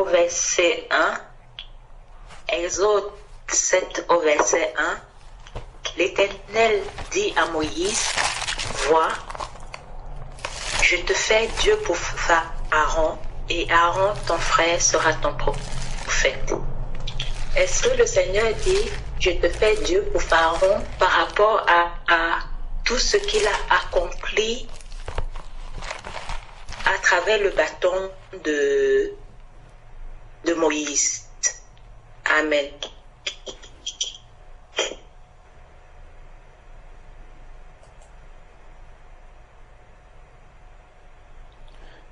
verset 1. Exode 7 au verset 1. L'Éternel dit à Moïse, vois, je te fais Dieu pour Aaron, et Aaron, ton frère, sera ton prophète. Est-ce que le Seigneur dit, je te fais Dieu pour Pharaon par rapport à tout ce qu'il a accompli à travers le bâton de Moïse? Amen.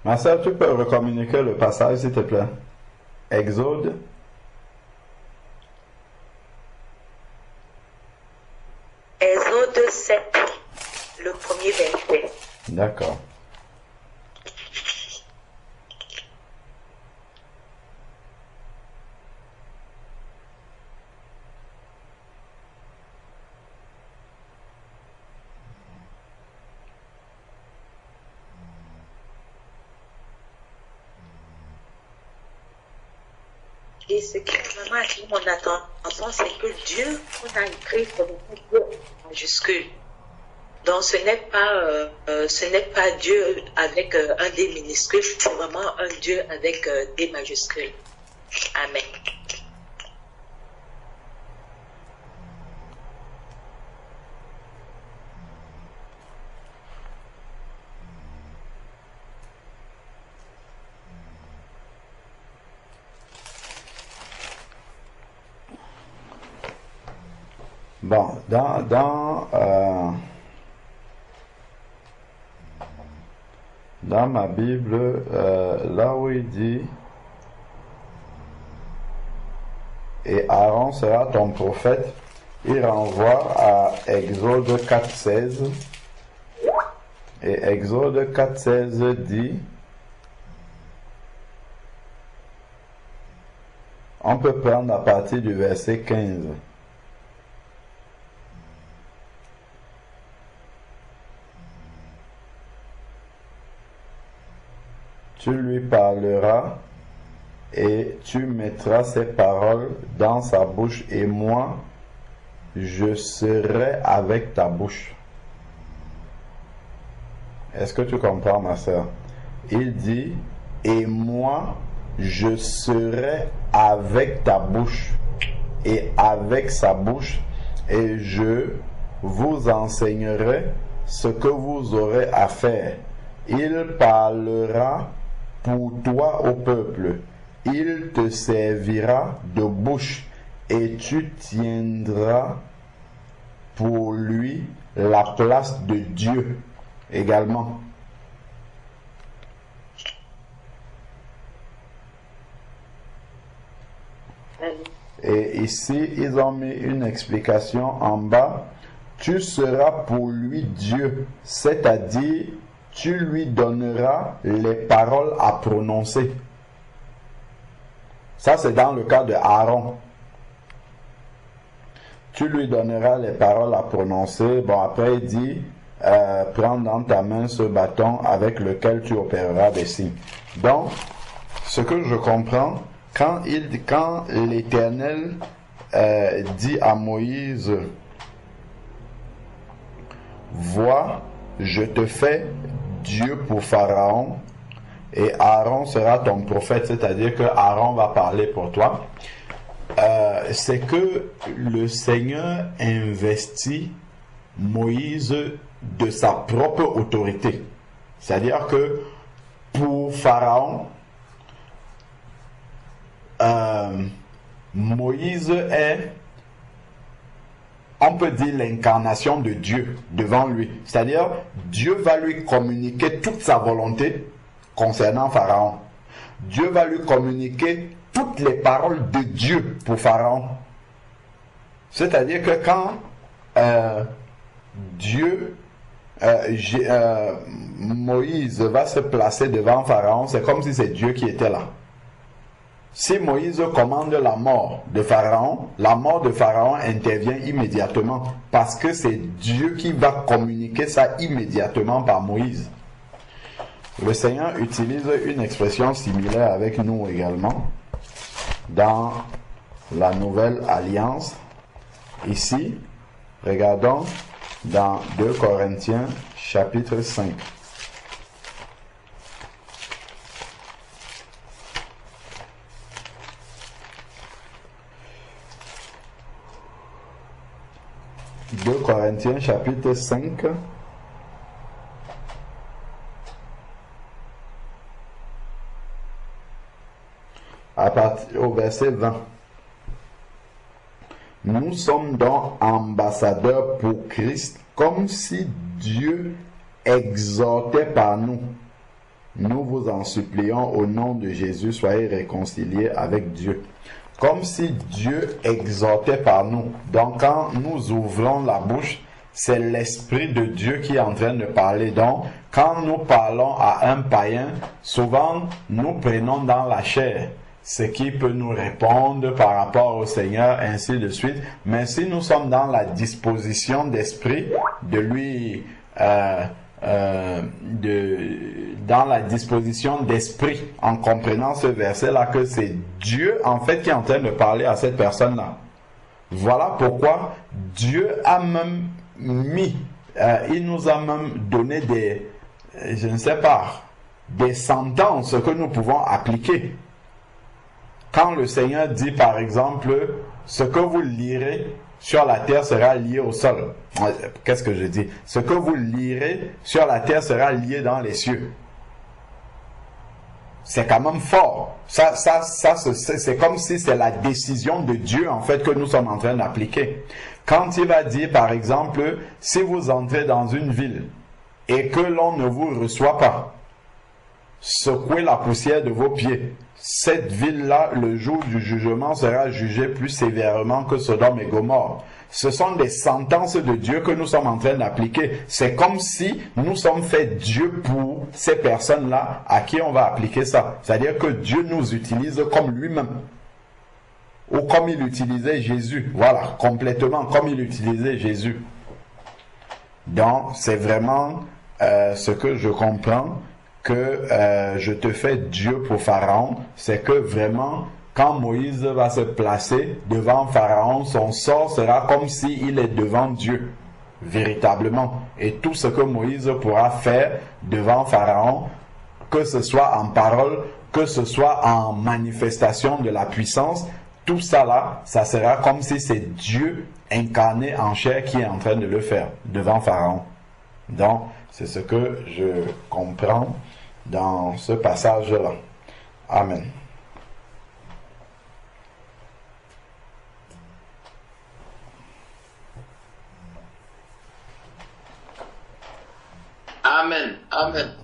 Ma sœur, tu peux recommuniquer le passage, s'il te plaît? Exode. Exode 7, le premier verset. D'accord. Et ce qui vraiment attire mon attention, c'est que Dieu, on a écrit comme Dieu en majuscule. Donc ce n'est pas Dieu avec un D minuscule, c'est vraiment un Dieu avec des majuscules. Amen. Bon, dans ma Bible, là où il dit « Et Aaron sera ton prophète », il renvoie à Exode 4.16. Et Exode 4.16 dit, on peut prendre à partir du verset 15. Tu lui parleras et tu mettras ses paroles dans sa bouche et moi, je serai avec ta bouche. Est-ce que tu comprends, ma sœur? Il dit, et moi, je serai avec ta bouche et avec sa bouche et je vous enseignerai ce que vous aurez à faire. Il parlera pour toi au peuple, il te servira de bouche et tu tiendras pour lui la place de Dieu également. Et ici, ils ont mis une explication en bas. Tu seras pour lui Dieu, c'est-à-dire tu lui donneras les paroles à prononcer. Ça, c'est dans le cas de Aaron. Tu lui donneras les paroles à prononcer. Bon, après, il dit, prends dans ta main ce bâton avec lequel tu opéreras des signes. Donc, ce que je comprends, quand l'Éternel dit à Moïse, vois, je te fais Dieu pour Pharaon et Aaron sera ton prophète, c'est-à-dire que Aaron va parler pour toi. C'est que le Seigneur investit Moïse de sa propre autorité. C'est-à-dire que pour Pharaon, Moïse est, on peut dire, l'incarnation de Dieu devant lui. C'est-à-dire, Dieu va lui communiquer toute sa volonté concernant Pharaon. Dieu va lui communiquer toutes les paroles de Dieu pour Pharaon. C'est-à-dire que quand Moïse va se placer devant Pharaon, c'est comme si c'est Dieu qui était là. Si Moïse commande la mort de Pharaon intervient immédiatement parce que c'est Dieu qui va communiquer ça immédiatement par Moïse. Le Seigneur utilise une expression similaire avec nous également. dans la Nouvelle Alliance. Ici, regardons dans 2 Corinthiens chapitre 5. « 2 Corinthiens chapitre 5 » à partir au verset 20. Nous sommes donc ambassadeurs pour Christ, comme si Dieu exhortait par nous. Nous vous en supplions au nom de Jésus, soyez réconciliés avec Dieu. Comme si Dieu exhortait par nous. Donc quand nous ouvrons la bouche, c'est l'Esprit de Dieu qui est en train de parler. Donc quand nous parlons à un païen, souvent nous prenons dans la chair ce qui peut nous répondre par rapport au Seigneur, ainsi de suite. Mais si nous sommes dans la disposition d'esprit de lui, dans la disposition d'esprit, en comprenant ce verset-là, que c'est Dieu en fait qui est en train de parler à cette personne-là. Voilà pourquoi Dieu a même mis, il nous a même donné des, je ne sais pas, des sentences que nous pouvons appliquer. Quand le Seigneur dit par exemple, ce que vous lirez sur la terre sera lié au sol. Qu'est-ce que je dis? Ce que vous lirez sur la terre sera lié dans les cieux. C'est quand même fort. C'est comme si c'est la décision de Dieu en fait que nous sommes en train d'appliquer. Quand il va dire par exemple, si vous entrez dans une ville et que l'on ne vous reçoit pas, secouez la poussière de vos pieds. Cette ville-là, le jour du jugement, sera jugée plus sévèrement que Sodome et Gomorrhe. Ce sont des sentences de Dieu que nous sommes en train d'appliquer. C'est comme si nous sommes faits Dieu pour ces personnes-là à qui on va appliquer ça. C'est-à-dire que Dieu nous utilise comme lui-même. Ou comme il utilisait Jésus. Voilà, complètement comme il utilisait Jésus. Donc, c'est vraiment ce que je comprends, que je te fais Dieu pour Pharaon, c'est que vraiment, quand Moïse va se placer devant Pharaon, son sort sera comme s'il est devant Dieu, véritablement. Et tout ce que Moïse pourra faire devant Pharaon, que ce soit en parole, que ce soit en manifestation de la puissance, tout ça là, ça sera comme si c'est Dieu incarné en chair qui est en train de le faire devant Pharaon. Donc, c'est ce que je comprends dans ce passage-là. Amen. Amen. Amen.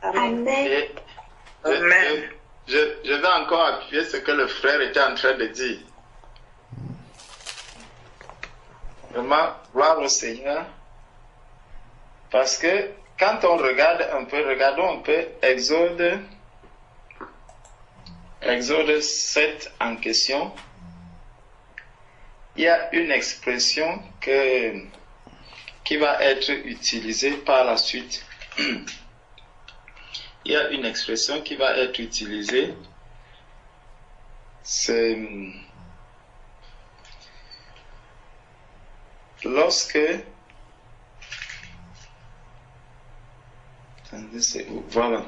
Amen. Et je vais encore appuyer ce que le frère était en train de dire. Vraiment, gloire au Seigneur. Parce que quand on regarde un peu, regardons un peu Exode 7 en question. Il y a une expression qui va être utilisée par la suite. Il y a une expression qui va être utilisée. C'est lorsque... Voilà.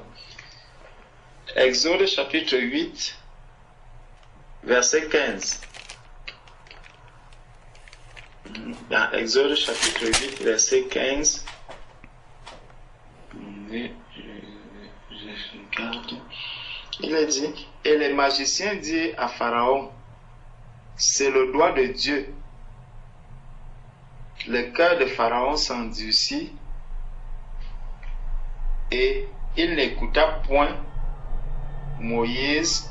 Exode chapitre 8, verset 15. Dans Exode chapitre 8, verset 15. Je regarde. Il est dit, et les magiciens dirent à Pharaon, c'est le doigt de Dieu. Le cœur de Pharaon s'endurcit et il n'écouta point Moïse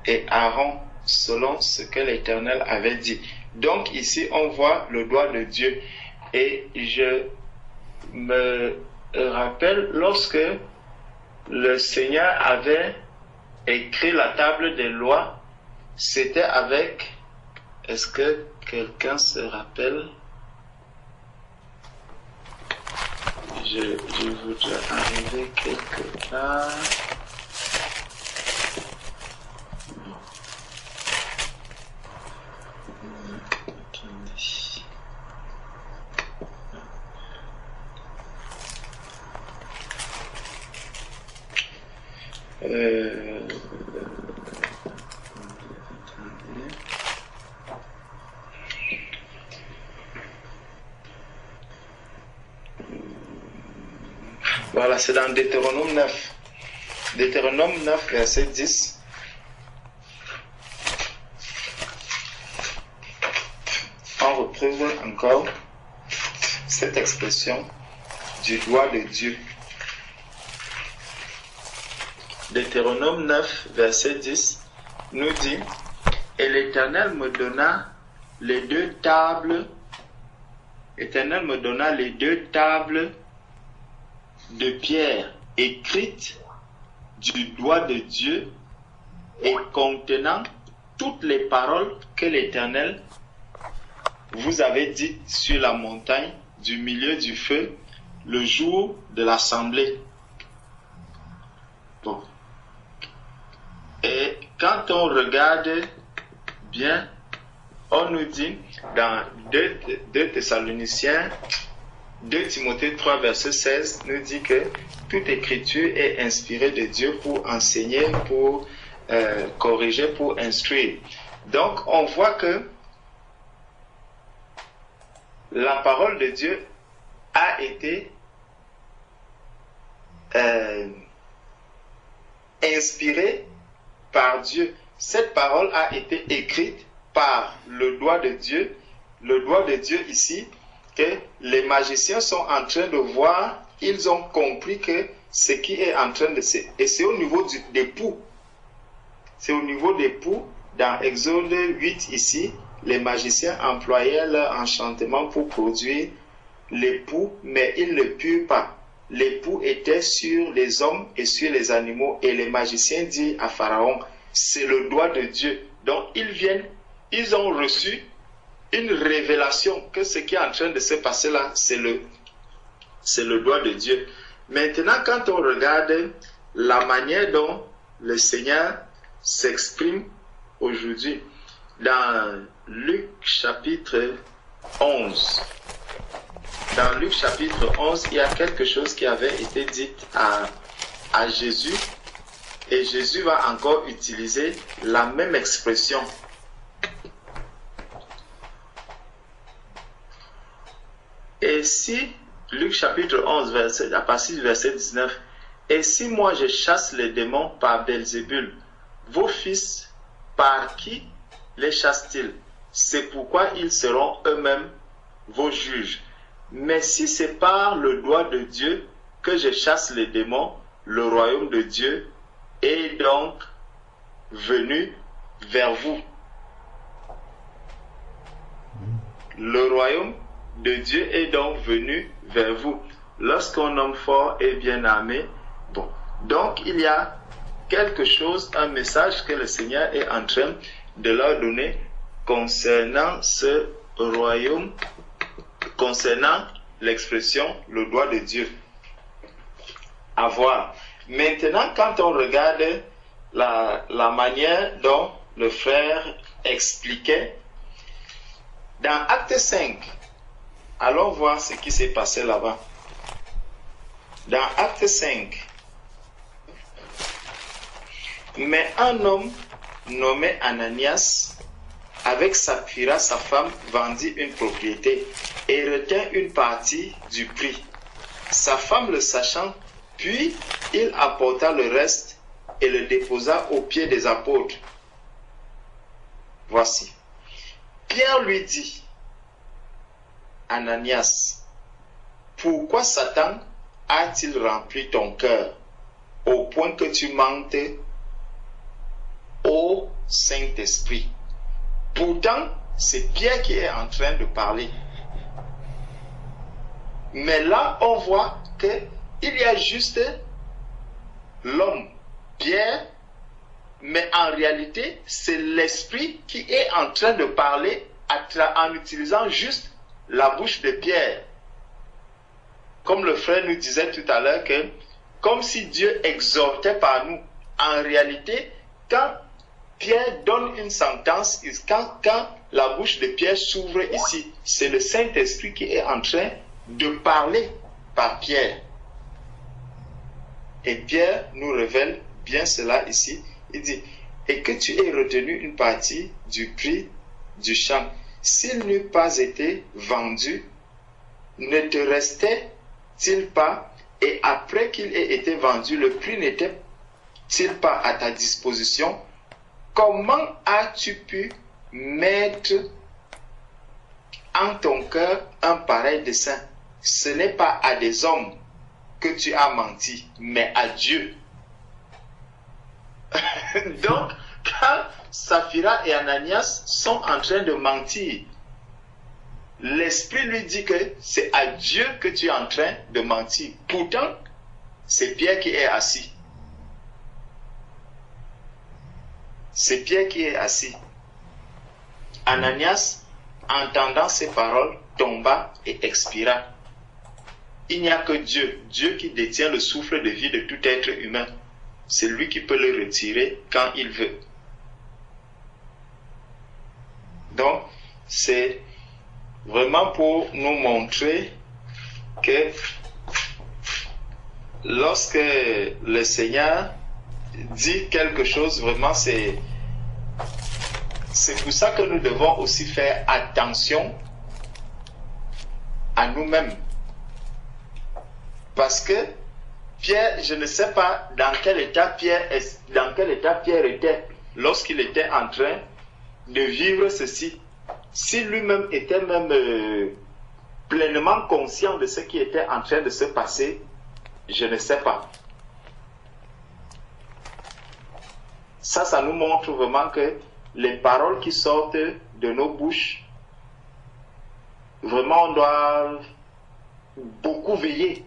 et Aaron selon ce que l'Éternel avait dit. Donc ici on voit le doigt de Dieu. Et je me rappelle lorsque le Seigneur avait écrit la table des lois, c'était avec... Est-ce que quelqu'un se rappelle? Je voudrais arriver quelque part. Voilà, c'est dans Deutéronome 9. Deutéronome 9, verset 10. On retrouve encore cette expression du doigt de Dieu. Deutéronome 9, verset 10 nous dit: Et l'Éternel me donna les deux tables. L'Éternel me donna les deux tables de pierre écrites du doigt de Dieu et contenant toutes les paroles que l'Éternel vous avait dites sur la montagne du milieu du feu le jour de l'assemblée. Bon. Et quand on regarde bien, on nous dit dans 2 Thessaloniciens, 2 Timothée 3, verset 16, nous dit que toute écriture est inspirée de Dieu pour enseigner, pour corriger, pour instruire. Donc, on voit que la parole de Dieu a été inspirée par Dieu. Cette parole a été écrite par le doigt de Dieu. Le doigt de Dieu ici, que les magiciens sont en train de voir, ils ont compris que ce qui est en train de se... Et c'est au niveau des poux. C'est au niveau des poux, dans Exode 8 ici, les magiciens employaient leur enchantement pour produire les poux, mais ils ne purent pas. Les poux étaient sur les hommes et sur les animaux, et les magiciens disent à Pharaon, c'est le doigt de Dieu. Donc ils ont reçu une révélation que ce qui est en train de se passer là, c'est le doigt de Dieu. Maintenant, quand on regarde la manière dont le Seigneur s'exprime aujourd'hui, dans Luc chapitre 11, dans Luc chapitre 11, il y a quelque chose qui avait été dit à Jésus, et Jésus va encore utiliser la même expression. Et si, Luc chapitre 11, à partir du verset 19, et si moi je chasse les démons par Belzébul, vos fils, par qui les chassent-ils? C'est pourquoi ils seront eux-mêmes vos juges. Mais si c'est par le doigt de Dieu que je chasse les démons, le royaume de Dieu est donc venu vers vous. Le royaume de Dieu est donc venu vers vous. Lorsqu'un homme fort est bien armé, bon. Donc il y a quelque chose, un message que le Seigneur est en train de leur donner concernant ce royaume, concernant l'expression le doigt de Dieu. À voir. Maintenant, quand on regarde la manière dont le frère expliquait, dans Acte 5, allons voir ce qui s'est passé là-bas. Dans Acte 5, mais un homme nommé Ananias, avec Saphira, sa femme, vendit une propriété et retint une partie du prix. Sa femme le sachant, puis il apporta le reste et le déposa aux pieds des apôtres. Voici. Pierre lui dit, Ananias, pourquoi Satan a-t-il rempli ton cœur au point que tu mentes au Saint-Esprit? Pourtant, c'est Pierre qui est en train de parler. Mais là, on voit qu'il y a juste l'homme, Pierre, mais en réalité, c'est l'Esprit qui est en train de parler en utilisant juste la bouche de Pierre. Comme le frère nous disait tout à l'heure, que comme si Dieu exhortait par nous, en réalité, quand Pierre donne une sentence, quand la bouche de Pierre s'ouvre ici, c'est le Saint-Esprit qui est en train de parler par Pierre. Et Pierre nous révèle bien cela ici. Il dit, et que tu aies retenu une partie du prix du champ. S'il n'eût pas été vendu, ne te restait-il pas et après qu'il ait été vendu, le prix n'était-il pas à ta disposition? Comment as-tu pu mettre en ton cœur un pareil dessein? Ce n'est pas à des hommes que tu as menti, mais à Dieu. Donc, quand Saphira et Ananias sont en train de mentir, l'Esprit lui dit que c'est à Dieu que tu es en train de mentir. Pourtant, c'est Pierre qui est assis. C'est Pierre qui est assis. Ananias, entendant ces paroles, tomba et expira. Il n'y a que Dieu, Dieu qui détient le souffle de vie de tout être humain. C'est lui qui peut le retirer quand il veut. Donc, c'est vraiment pour nous montrer que lorsque le Seigneur dit quelque chose, vraiment c'est pour ça que nous devons aussi faire attention à nous-mêmes. Parce que Pierre, je ne sais pas dans quel état Pierre était lorsqu'il était en train de vivre ceci. Si lui-même était même pleinement conscient de ce qui était en train de se passer, je ne sais pas. Ça nous montre vraiment que les paroles qui sortent de nos bouches, vraiment on doit beaucoup veiller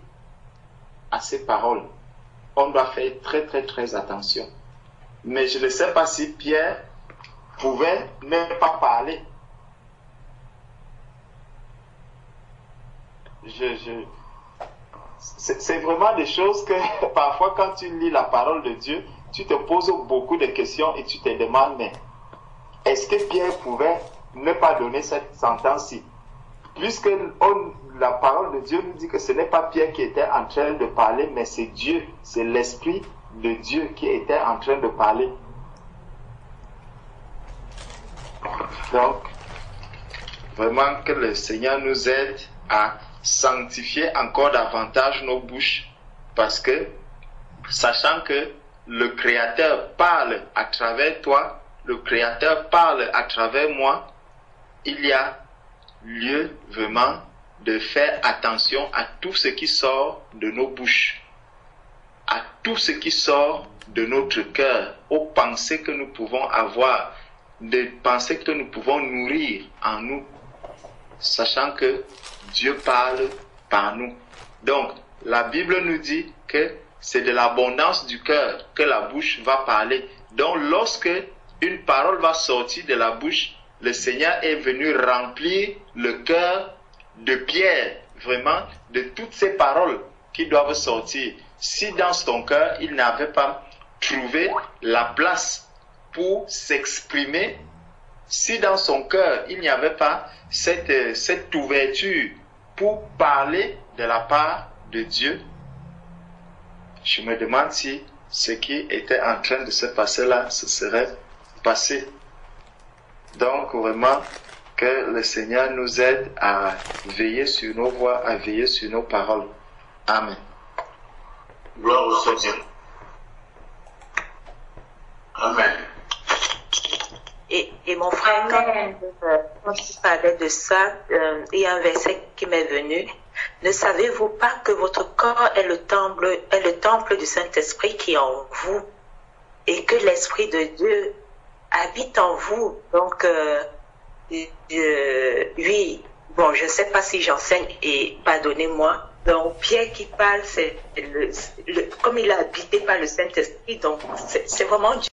à ces paroles. On doit faire très très très attention. Mais je ne sais pas si Pierre pouvait même pas parler. C'est vraiment des choses que parfois quand tu lis la parole de Dieu, tu te poses beaucoup de questions et tu te demandes, mais est-ce que Pierre pouvait ne pas donner cette sentence-ci? Puisque la parole de Dieu nous dit que ce n'est pas Pierre qui était en train de parler, mais c'est Dieu, c'est l'Esprit de Dieu qui était en train de parler. Donc, vraiment que le Seigneur nous aide à sanctifier encore davantage nos bouches, parce que, sachant que le Créateur parle à travers toi, le Créateur parle à travers moi, il y a lieu vraiment de faire attention à tout ce qui sort de nos bouches, à tout ce qui sort de notre cœur, aux pensées que nous pouvons avoir, des pensées que nous pouvons nourrir en nous, sachant que Dieu parle par nous. Donc, la Bible nous dit que c'est de l'abondance du cœur que la bouche va parler. Donc, lorsque une parole va sortir de la bouche, le Seigneur est venu remplir le cœur de Pierre, vraiment, de toutes ces paroles qui doivent sortir. Si dans ton cœur, il n'avait pas trouvé la place pour s'exprimer, si dans son cœur, il n'y avait pas cette ouverture pour parler de la part de Dieu, je me demande si ce qui était en train de se passer là, se serait passé. Donc vraiment, que le Seigneur nous aide à veiller sur nos voix, à veiller sur nos paroles. Amen. Gloire au Seigneur. Amen. Et mon frère, quand tu parlais de ça, il y a un verset qui m'est venu. Ne savez-vous pas que votre corps est le temple du Saint-Esprit qui est en vous et que l'Esprit de Dieu habite en vous? Donc, oui, bon, je ne sais pas si j'enseigne et pardonnez-moi. Donc, Pierre qui parle, c'est comme il est habité par le Saint-Esprit, donc c'est vraiment Dieu.